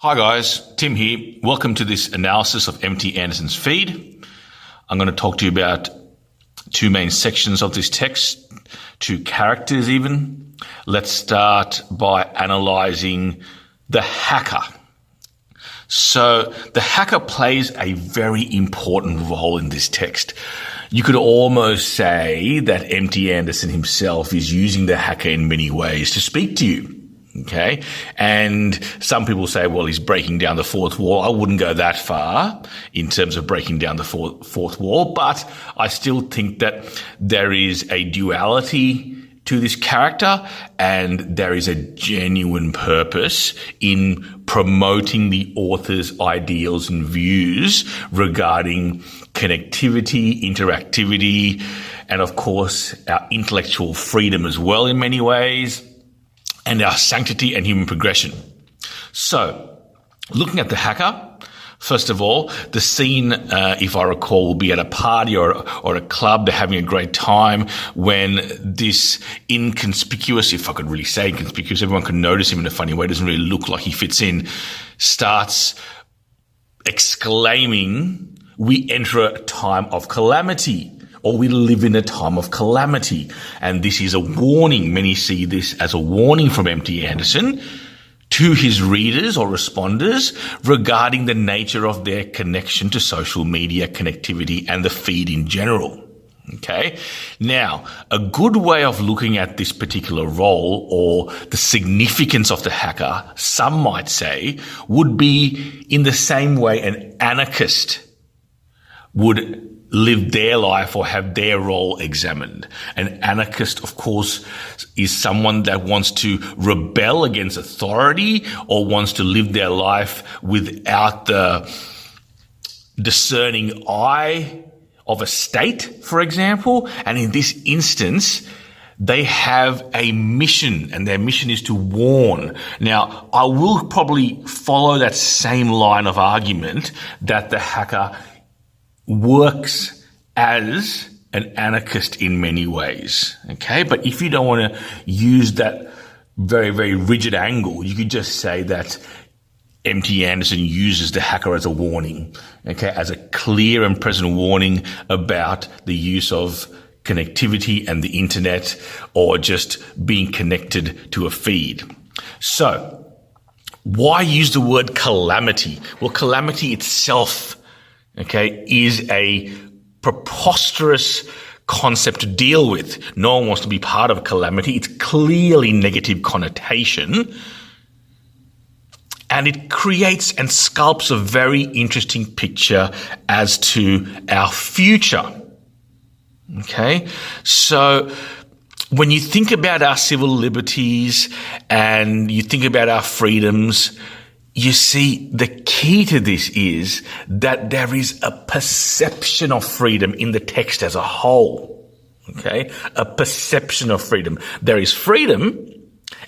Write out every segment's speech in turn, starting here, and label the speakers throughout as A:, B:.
A: Hi guys, Tim here. Welcome to this analysis of M.T.Anderson's feed. I'm going to talk to you about two main sections of this text, two characters even. Let's start by analyzing the hacker. So the hacker plays a very important role in this text. You could almost say that M.T.Anderson himself is using the hacker in many ways to speak to you. Okay. And some people say, well, he's breaking down the fourth wall. I wouldn't go that far in terms of breaking down the fourth wall, but I still think that there is a duality to this character and there is a genuine purpose in promoting the author's ideals and views regarding connectivity, interactivity, and of course, our intellectual freedom as well in many ways, and our sanctity and human progression. So, looking at the hacker, first of all, the scene, if I recall, will be at a party or a club. They're having a great time when this inconspicuous, if I could really say inconspicuous, everyone can notice him in a funny way, doesn't really look like he fits in, starts exclaiming, "We enter a time of calamity," or "we live in a time of calamity." And this is a warning. Many see this as a warning from M.T.Anderson to his readers or responders regarding the nature of their connection to social media, connectivity, and the feed in general. Okay. Now, a good way of looking at this particular role or the significance of the hacker, some might say, would be in the same way an anarchist would live their life or have their role examined. An anarchist, of course, is someone that wants to rebel against authority or wants to live their life without the discerning eye of a state, for example. And in this instance, they have a mission, and their mission is to warn. Now, I will probably follow that same line of argument that the hacker works as an anarchist in many ways, okay? But if you don't want to use that very, very rigid angle, you could just say that M.T.Anderson uses the hacker as a warning, okay? As a clear and present warning about the use of connectivity and the internet or just being connected to a feed. So, why use the word calamity? Well, calamity itself, okay, is a preposterous concept to deal with. No one wants to be part of calamity. It's clearly negative connotation. And it creates and sculpts a very interesting picture as to our future. Okay? So, when you think about our civil liberties and you think about our freedoms, you see, the key to this is that there is a perception of freedom in the text as a whole. Okay? A perception of freedom. There is freedom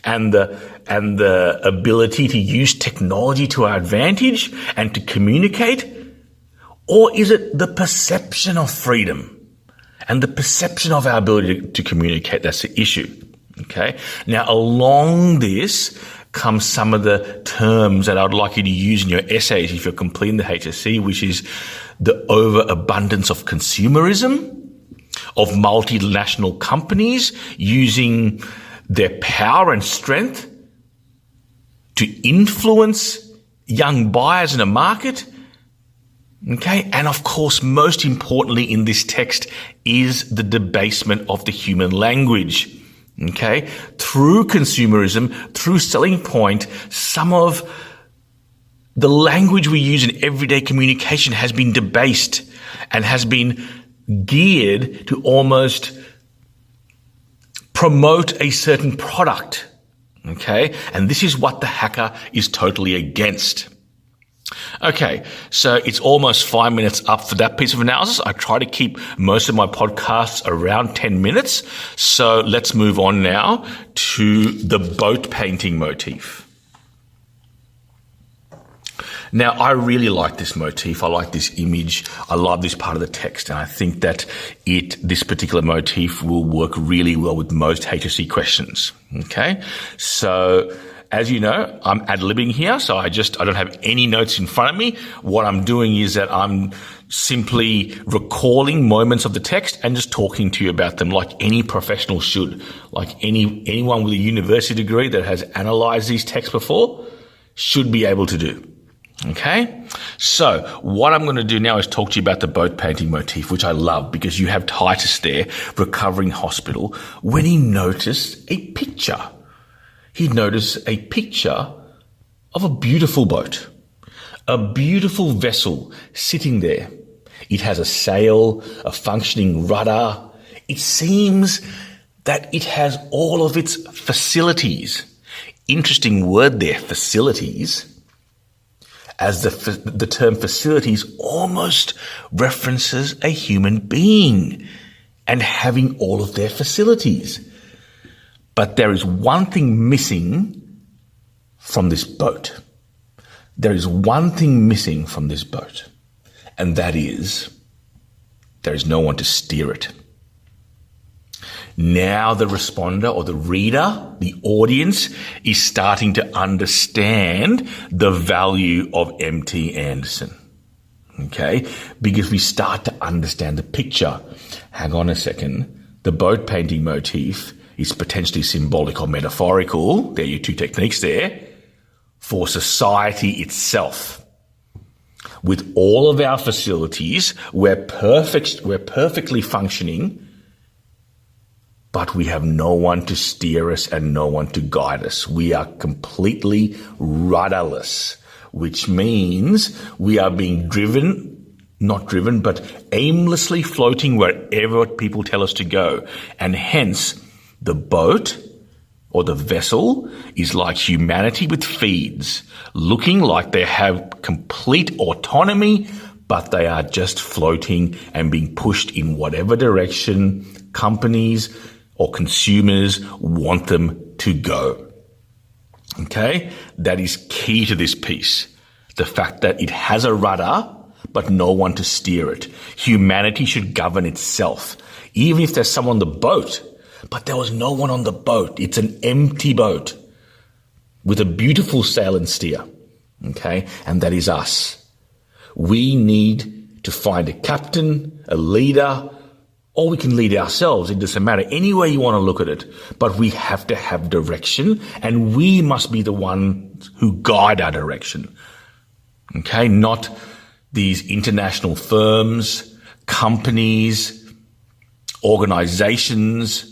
A: and the ability to use technology to our advantage and to communicate, or is it the perception of freedom and the perception of our ability to communicate? That's the issue. Okay? Now, along this comes some of the terms that I'd like you to use in your essays if you're completing the HSC, which is the overabundance of consumerism, of multinational companies using their power and strength to influence young buyers in a market. Okay. And of course, most importantly in this text is the debasement of the human language. Okay, through consumerism, through selling point, some of the language we use in everyday communication has been debased and has been geared to almost promote a certain product. Okay, and this is what the hacker is totally against. Okay, so it's almost 5 minutes up for that piece of analysis. I try to keep most of my podcasts around 10 minutes. So let's move on now to the boat painting motif. Now, I really like this motif. I like this image. I love this part of the text. And I think that this particular motif will work really well with most HSC questions. Okay. So as you know, I'm ad-libbing here, so I don't have any notes in front of me. What I'm doing is that I'm simply recalling moments of the text and just talking to you about them like any professional should. Like anyone with a university degree that has analyzed these texts before should be able to do. Okay? So what I'm going to do now is talk to you about the boat painting motif, which I love because you have Titus there, recovering hospital, when he noticed a picture. He noticed a picture of a beautiful boat, a beautiful vessel sitting there. It has a sail, a functioning rudder. It seems that it has all of its facilities. Interesting word there, facilities, as the term facilities almost references a human being and having all of their facilities. But there is one thing missing from this boat. There is one thing missing from this boat, and that is there is no one to steer it. Now the responder or the reader, the audience, is starting to understand the value of M.T.Anderson. Okay? Because we start to understand the picture. Hang on a second. The boat painting motif is potentially symbolic or metaphorical. There are your two techniques there. For society itself. With all of our facilities, we're perfectly functioning, but we have no one to steer us and no one to guide us. We are completely rudderless, which means we are being but aimlessly floating wherever people tell us to go. And hence, the boat or the vessel is like humanity with feeds, looking like they have complete autonomy, but they are just floating and being pushed in whatever direction companies or consumers want them to go. Okay? That is key to this piece. The fact that it has a rudder, but no one to steer it. Humanity should govern itself. Even if there's someone on the boat, but there was no one on the boat. It's an empty boat with a beautiful sail and steer. Okay? And that is us. We need to find a captain, a leader, or we can lead ourselves. It doesn't matter. Any way you want to look at it. But we have to have direction, and we must be the ones who guide our direction. Okay? Not these international firms, companies, organizations,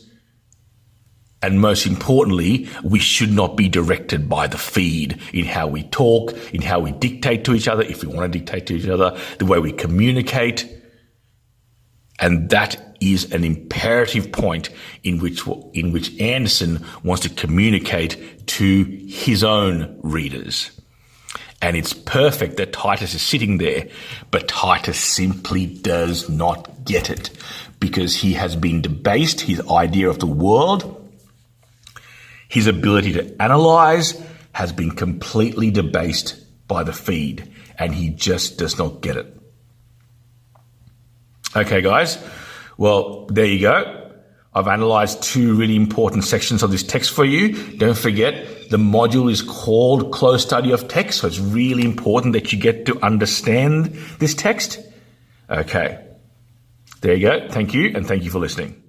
A: and most importantly, we should not be directed by the feed in how we talk, in how we dictate to each other, if we want to dictate to each other, the way we communicate. And that is an imperative point in which Anderson wants to communicate to his own readers. And it's perfect that Titus is sitting there, but Titus simply does not get it because he has been debased, his idea of the world, his ability to analyze has been completely debased by the feed, and he just does not get it. Okay, guys. Well, there you go. I've analyzed two really important sections of this text for you. Don't forget, the module is called Close Study of Text, so it's really important that you get to understand this text. Okay. There you go. Thank you, and thank you for listening.